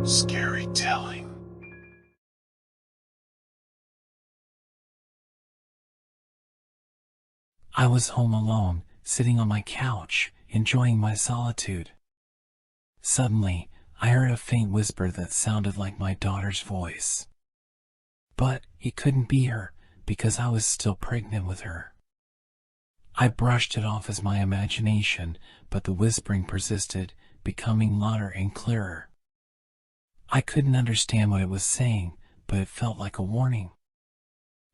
Scary telling. I was home alone, sitting on my couch, enjoying my solitude. Suddenly, I heard a faint whisper that sounded like my daughter's voice. But it couldn't be her, because I was still pregnant with her. I brushed it off as my imagination, but the whispering persisted, becoming louder and clearer. I couldn't understand what it was saying, but it felt like a warning.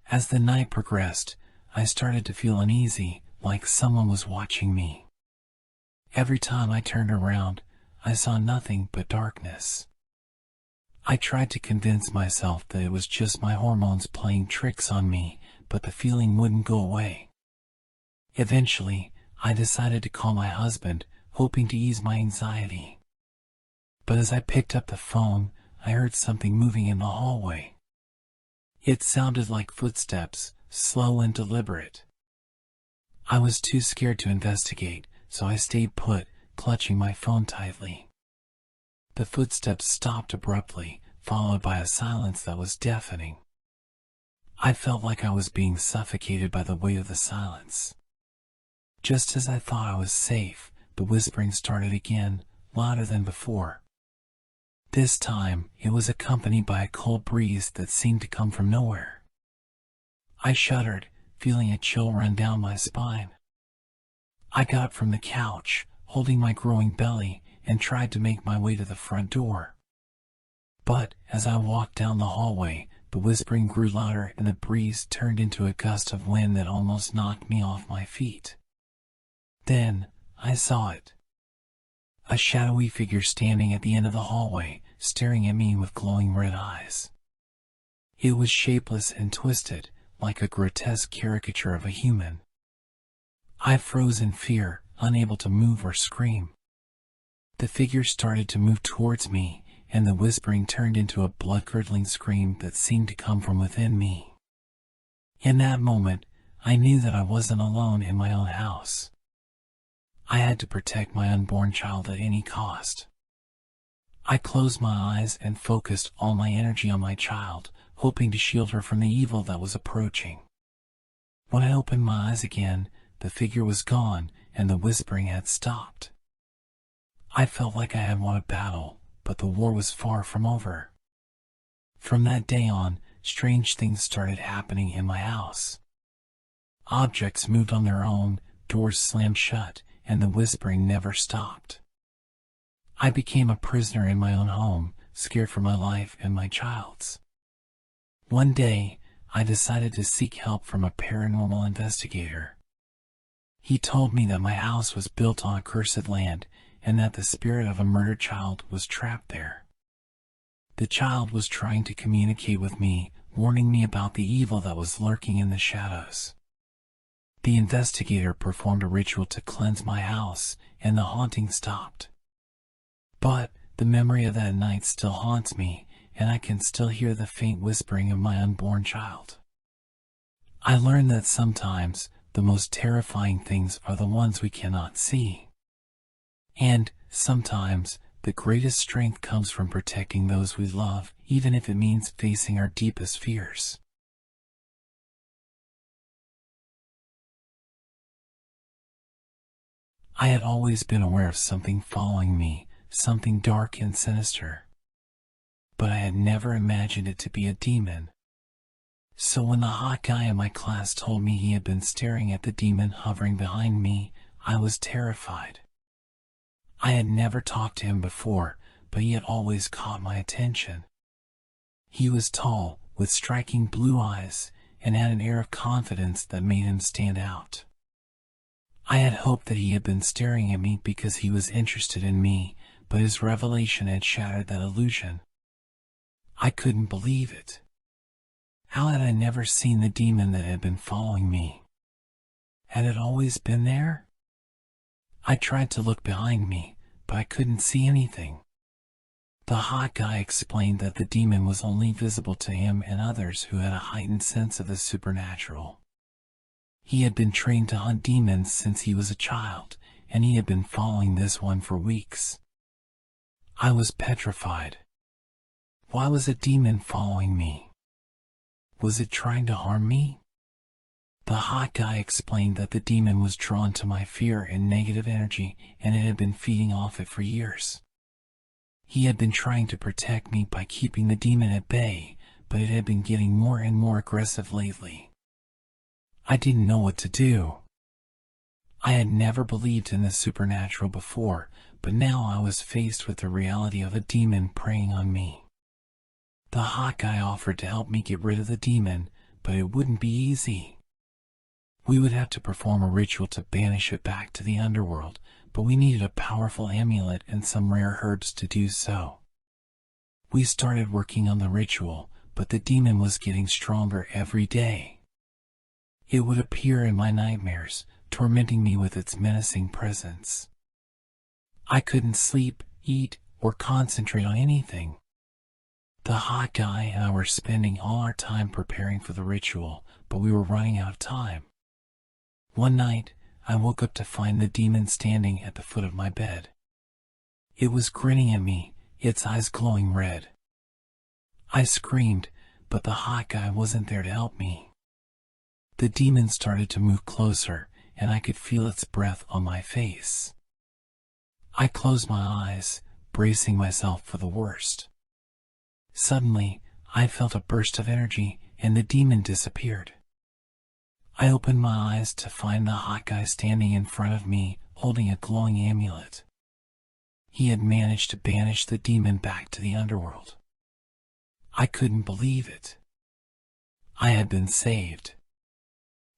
As the night progressed, I started to feel uneasy, like someone was watching me. Every time I turned around, I saw nothing but darkness. I tried to convince myself that it was just my hormones playing tricks on me, but the feeling wouldn't go away. Eventually, I decided to call my husband, hoping to ease my anxiety. But as I picked up the phone, I heard something moving in the hallway. It sounded like footsteps, slow and deliberate. I was too scared to investigate, so I stayed put, clutching my phone tightly. The footsteps stopped abruptly, followed by a silence that was deafening. I felt like I was being suffocated by the weight of the silence. Just as I thought I was safe, the whispering started again, louder than before. This time, it was accompanied by a cold breeze that seemed to come from nowhere. I shuddered, feeling a chill run down my spine. I got up from the couch, holding my growing belly, and tried to make my way to the front door. But as I walked down the hallway, the whispering grew louder and the breeze turned into a gust of wind that almost knocked me off my feet. Then, I saw it. A shadowy figure standing at the end of the hallway, staring at me with glowing red eyes. It was shapeless and twisted, like a grotesque caricature of a human. I froze in fear, unable to move or scream. The figure started to move towards me, and the whispering turned into a blood-curdling scream that seemed to come from within me. In that moment, I knew that I wasn't alone in my own house. I had to protect my unborn child at any cost. I closed my eyes and focused all my energy on my child, hoping to shield her from the evil that was approaching. When I opened my eyes again, the figure was gone, and the whispering had stopped. I felt like I had won a battle, but the war was far from over. From that day on, strange things started happening in my house. Objects moved on their own, doors slammed shut, and the whispering never stopped. I became a prisoner in my own home, scared for my life and my child's. One day, I decided to seek help from a paranormal investigator. He told me that my house was built on accursed land, and that the spirit of a murdered child was trapped there. The child was trying to communicate with me, warning me about the evil that was lurking in the shadows. The investigator performed a ritual to cleanse my house, and the haunting stopped. But the memory of that night still haunts me, and I can still hear the faint whispering of my unborn child. I learned that sometimes the most terrifying things are the ones we cannot see. And sometimes the greatest strength comes from protecting those we love, even if it means facing our deepest fears. I had always been aware of something following me, something dark and sinister. But I had never imagined it to be a demon. So when the hot guy in my class told me he had been staring at the demon hovering behind me, I was terrified. I had never talked to him before, but he had always caught my attention. He was tall, with striking blue eyes, and had an air of confidence that made him stand out. I had hoped that he had been staring at me because he was interested in me, but his revelation had shattered that illusion. I couldn't believe it. How had I never seen the demon that had been following me? Had it always been there? I tried to look behind me, but I couldn't see anything. The hot guy explained that the demon was only visible to him and others who had a heightened sense of the supernatural. He had been trained to hunt demons since he was a child, and he had been following this one for weeks. I was petrified. Why was a demon following me? Was it trying to harm me? The hot guy explained that the demon was drawn to my fear and negative energy, and it had been feeding off it for years. He had been trying to protect me by keeping the demon at bay, but it had been getting more and more aggressive lately. I didn't know what to do. I had never believed in the supernatural before, but now I was faced with the reality of a demon preying on me. The hot guy offered to help me get rid of the demon, but it wouldn't be easy. We would have to perform a ritual to banish it back to the underworld, but we needed a powerful amulet and some rare herbs to do so. We started working on the ritual, but the demon was getting stronger every day. It would appear in my nightmares, tormenting me with its menacing presence. I couldn't sleep, eat, or concentrate on anything. The hot guy and I were spending all our time preparing for the ritual, but we were running out of time. One night, I woke up to find the demon standing at the foot of my bed. It was grinning at me, its eyes glowing red. I screamed, but the hot guy wasn't there to help me. The demon started to move closer, and I could feel its breath on my face. I closed my eyes, bracing myself for the worst. Suddenly, I felt a burst of energy, and the demon disappeared. I opened my eyes to find the hot guy standing in front of me, holding a glowing amulet. He had managed to banish the demon back to the underworld. I couldn't believe it. I had been saved.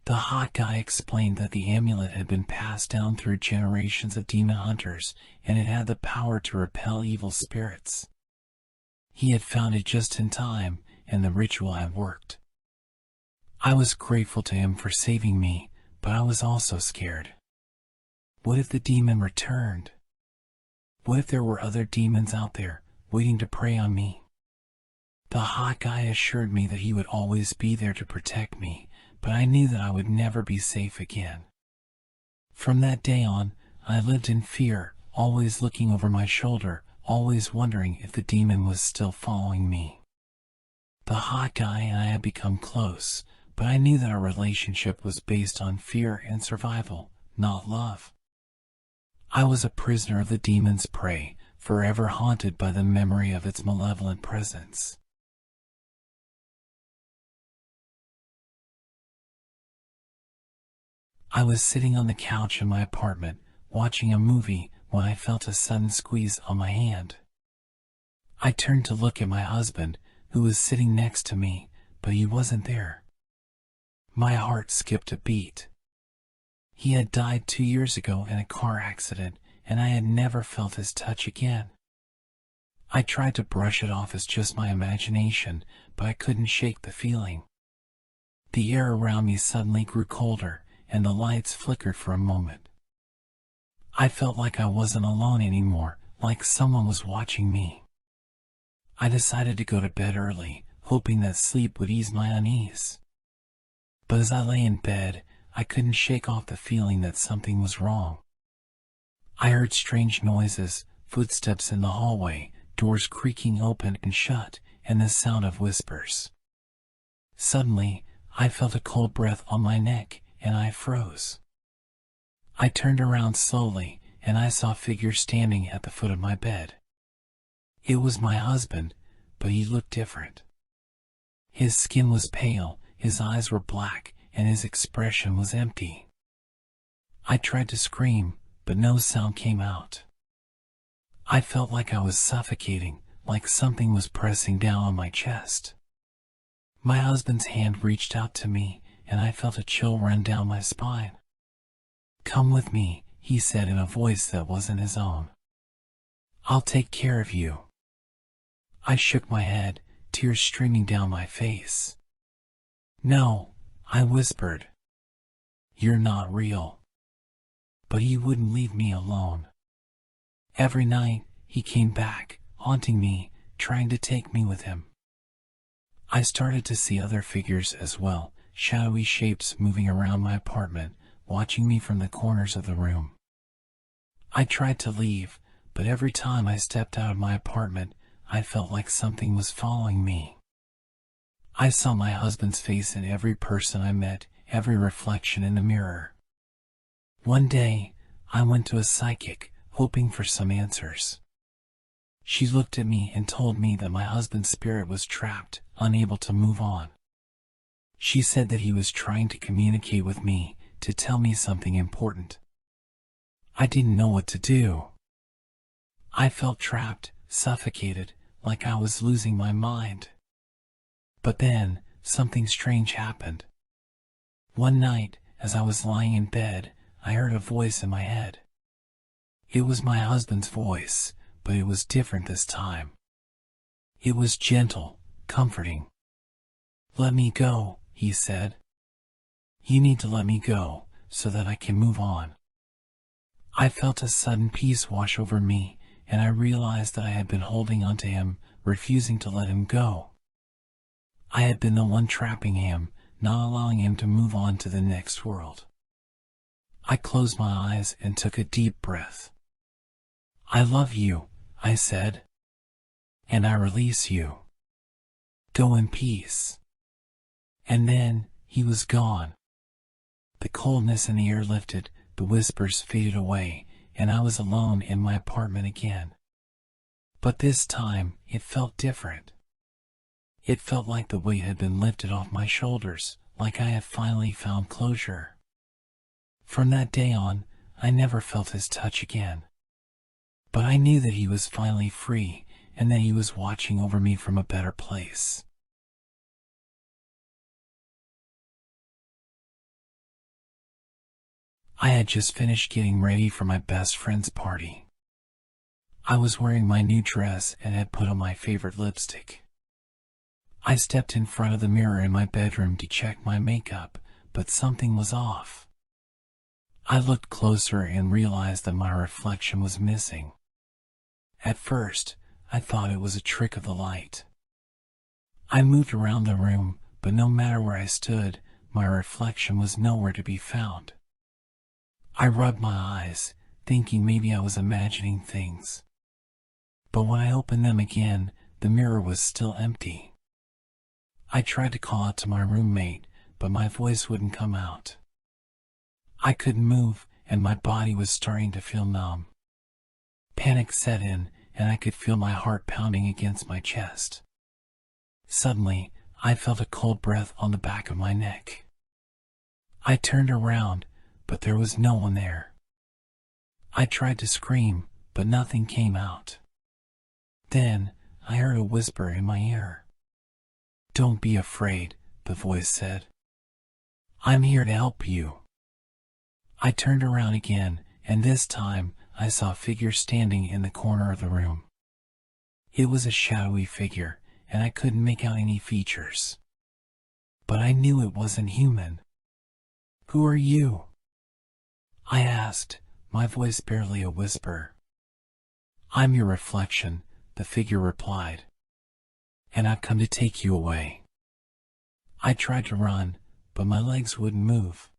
The hot guy explained that the amulet had been passed down through generations of demon hunters, and it had the power to repel evil spirits. He had found it just in time, and the ritual had worked. I was grateful to him for saving me, but I was also scared. What if the demon returned? What if there were other demons out there, waiting to prey on me? The hot guy assured me that he would always be there to protect me, but I knew that I would never be safe again. From that day on, I lived in fear, always looking over my shoulder, always wondering if the demon was still following me. The hot guy and I had become close, but I knew that our relationship was based on fear and survival, not love. I was a prisoner of the demon's prey, forever haunted by the memory of its malevolent presence. I was sitting on the couch in my apartment, watching a movie, when I felt a sudden squeeze on my hand. I turned to look at my husband, who was sitting next to me, but he wasn't there. My heart skipped a beat. He had died 2 years ago in a car accident, and I had never felt his touch again. I tried to brush it off as just my imagination, but I couldn't shake the feeling. The air around me suddenly grew colder, and the lights flickered for a moment. I felt like I wasn't alone anymore, like someone was watching me. I decided to go to bed early, hoping that sleep would ease my unease. But as I lay in bed, I couldn't shake off the feeling that something was wrong. I heard strange noises, footsteps in the hallway, doors creaking open and shut, and the sound of whispers. Suddenly, I felt a cold breath on my neck, and I froze. I turned around slowly, and I saw a figure standing at the foot of my bed. It was my husband, but he looked different. His skin was pale, his eyes were black, and his expression was empty. I tried to scream, but no sound came out. I felt like I was suffocating, like something was pressing down on my chest. My husband's hand reached out to me, and I felt a chill run down my spine. "Come with me," he said in a voice that wasn't his own. "I'll take care of you." I shook my head, tears streaming down my face. "No," I whispered. "You're not real." But he wouldn't leave me alone. Every night, he came back, haunting me, trying to take me with him. I started to see other figures as well, shadowy shapes moving around my apartment, watching me from the corners of the room. I tried to leave, but every time I stepped out of my apartment, I felt like something was following me. I saw my husband's face in every person I met, every reflection in the mirror. One day, I went to a psychic, hoping for some answers. She looked at me and told me that my husband's spirit was trapped, unable to move on. She said that he was trying to communicate with me, to tell me something important. I didn't know what to do. I felt trapped, suffocated, like I was losing my mind. But then, something strange happened. One night, as I was lying in bed, I heard a voice in my head. It was my husband's voice, but it was different this time. It was gentle, comforting. "Let me go," he said. "You need to let me go, so that I can move on." I felt a sudden peace wash over me, and I realized that I had been holding onto him, refusing to let him go. I had been the one trapping him, not allowing him to move on to the next world. I closed my eyes and took a deep breath. "I love you," I said. "And I release you. Go in peace." And then, he was gone. The coldness in the air lifted, the whispers faded away, and I was alone in my apartment again. But this time, it felt different. It felt like the weight had been lifted off my shoulders, like I had finally found closure. From that day on, I never felt his touch again. But I knew that he was finally free, and that he was watching over me from a better place. I had just finished getting ready for my best friend's party. I was wearing my new dress and had put on my favorite lipstick. I stepped in front of the mirror in my bedroom to check my makeup, but something was off. I looked closer and realized that my reflection was missing. At first, I thought it was a trick of the light. I moved around the room, but no matter where I stood, my reflection was nowhere to be found. I rubbed my eyes, thinking maybe I was imagining things. But when I opened them again, the mirror was still empty. I tried to call out to my roommate, but my voice wouldn't come out. I couldn't move, and my body was starting to feel numb. Panic set in, and I could feel my heart pounding against my chest. Suddenly, I felt a cold breath on the back of my neck. I turned around, but there was no one there. I tried to scream, but nothing came out. Then, I heard a whisper in my ear. "Don't be afraid," the voice said. "I'm here to help you." I turned around again, and this time, I saw a figure standing in the corner of the room. It was a shadowy figure, and I couldn't make out any features. But I knew it wasn't human. "Who are you?" I asked, my voice barely a whisper. "I'm your reflection," the figure replied. "And I've come to take you away." I tried to run, but my legs wouldn't move.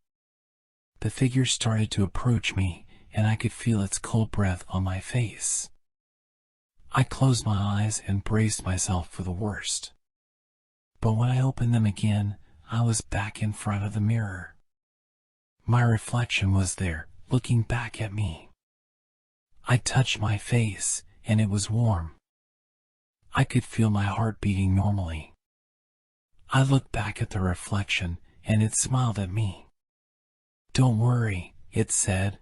The figure started to approach me, and I could feel its cold breath on my face. I closed my eyes and braced myself for the worst. But when I opened them again, I was back in front of the mirror. My reflection was there, looking back at me. I touched my face, and it was warm. I could feel my heart beating normally. I looked back at the reflection, and it smiled at me. "Don't worry," it said.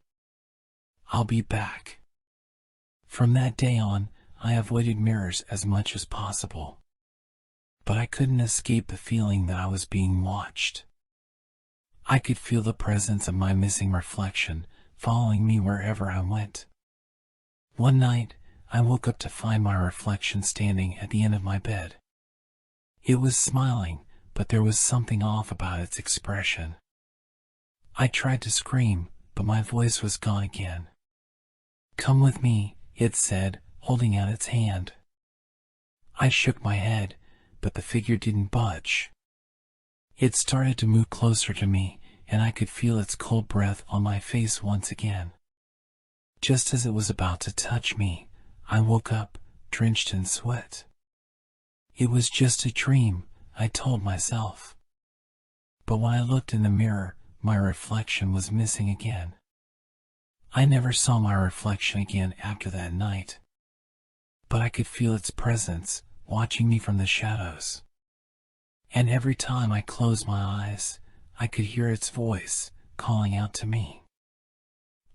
"I'll be back." From that day on, I avoided mirrors as much as possible. But I couldn't escape the feeling that I was being watched. I could feel the presence of my missing reflection, following me wherever I went. One night, I woke up to find my reflection standing at the end of my bed. It was smiling, but there was something off about its expression. I tried to scream, but my voice was gone again. "Come with me," it said, holding out its hand. I shook my head, but the figure didn't budge. It started to move closer to me, and I could feel its cold breath on my face once again. Just as it was about to touch me, I woke up, drenched in sweat. It was just a dream, I told myself. But when I looked in the mirror, my reflection was missing again. I never saw my reflection again after that night. But I could feel its presence, watching me from the shadows. And every time I closed my eyes, I could hear its voice, calling out to me.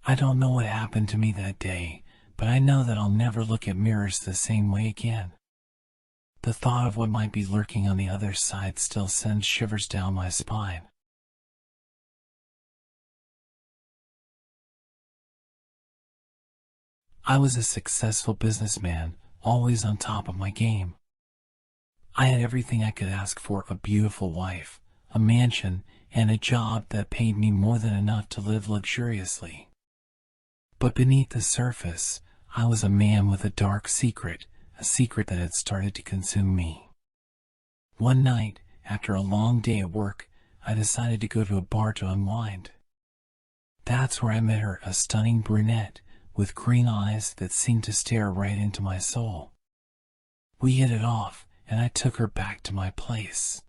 I don't know what happened to me that day, but I know that I'll never look at mirrors the same way again. The thought of what might be lurking on the other side still sends shivers down my spine. I was a successful businessman, always on top of my game. I had everything I could ask for: a beautiful wife, a mansion, and a job that paid me more than enough to live luxuriously. But beneath the surface, I was a man with a dark secret, a secret that had started to consume me. One night, after a long day at work, I decided to go to a bar to unwind. That's where I met her, a stunning brunette with green eyes that seemed to stare right into my soul. We hit it off, and I took her back to my place.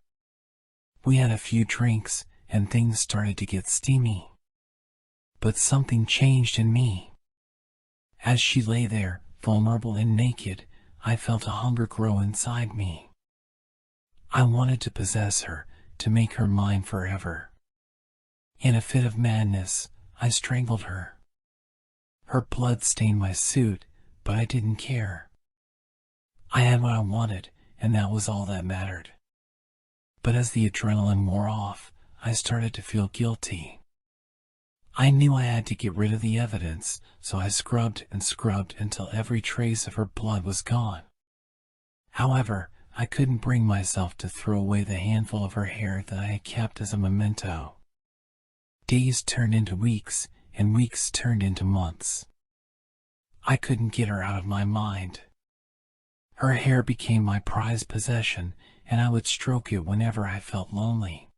We had a few drinks, and things started to get steamy. But something changed in me. As she lay there, vulnerable and naked, I felt a hunger grow inside me. I wanted to possess her, to make her mine forever. In a fit of madness, I strangled her. Her blood stained my suit, but I didn't care. I had what I wanted, and that was all that mattered. But as the adrenaline wore off, I started to feel guilty. I knew I had to get rid of the evidence, so I scrubbed and scrubbed until every trace of her blood was gone. However, I couldn't bring myself to throw away the handful of her hair that I had kept as a memento. Days turned into weeks, and weeks turned into months. I couldn't get her out of my mind. Her hair became my prized possession, and I would stroke it whenever I felt lonely.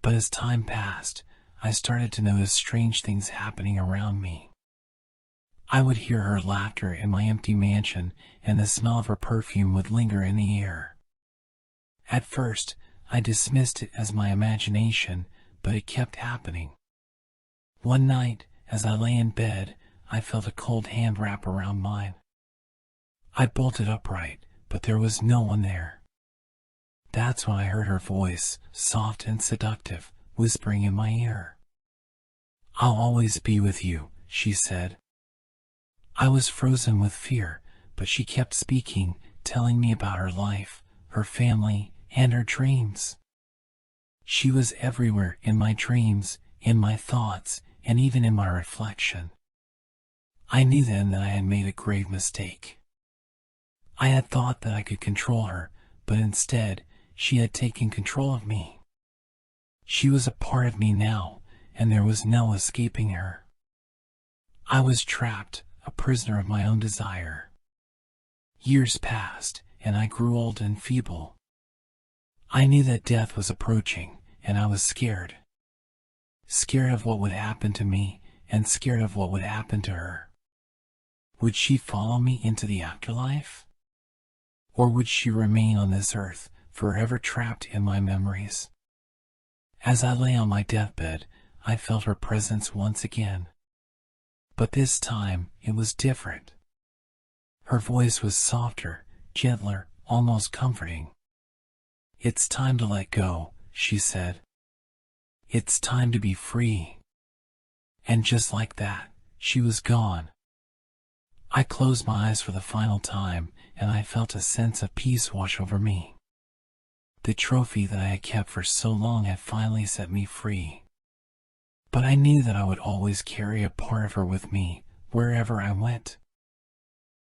But as time passed, I started to notice strange things happening around me. I would hear her laughter in my empty mansion, and the smell of her perfume would linger in the air. At first, I dismissed it as my imagination, but it kept happening. One night, as I lay in bed, I felt a cold hand wrap around mine. I bolted upright, but there was no one there. That's when I heard her voice, soft and seductive, whispering in my ear. "I'll always be with you," she said. I was frozen with fear, but she kept speaking, telling me about her life, her family, and her dreams. She was everywhere, in my dreams, in my thoughts, and even in my reflection. I knew then that I had made a grave mistake. I had thought that I could control her, but instead, she had taken control of me. She was a part of me now, and there was no escaping her. I was trapped, a prisoner of my own desire. Years passed, and I grew old and feeble. I knew that death was approaching, and I was scared. Scared of what would happen to me, and scared of what would happen to her. Would she follow me into the afterlife? Or would she remain on this earth, forever trapped in my memories? As I lay on my deathbed, I felt her presence once again. But this time, it was different. Her voice was softer, gentler, almost comforting. "It's time to let go," she said. "It's time to be free." And just like that, she was gone. I closed my eyes for the final time, and I felt a sense of peace wash over me. The trophy that I had kept for so long had finally set me free. But I knew that I would always carry a part of her with me, wherever I went.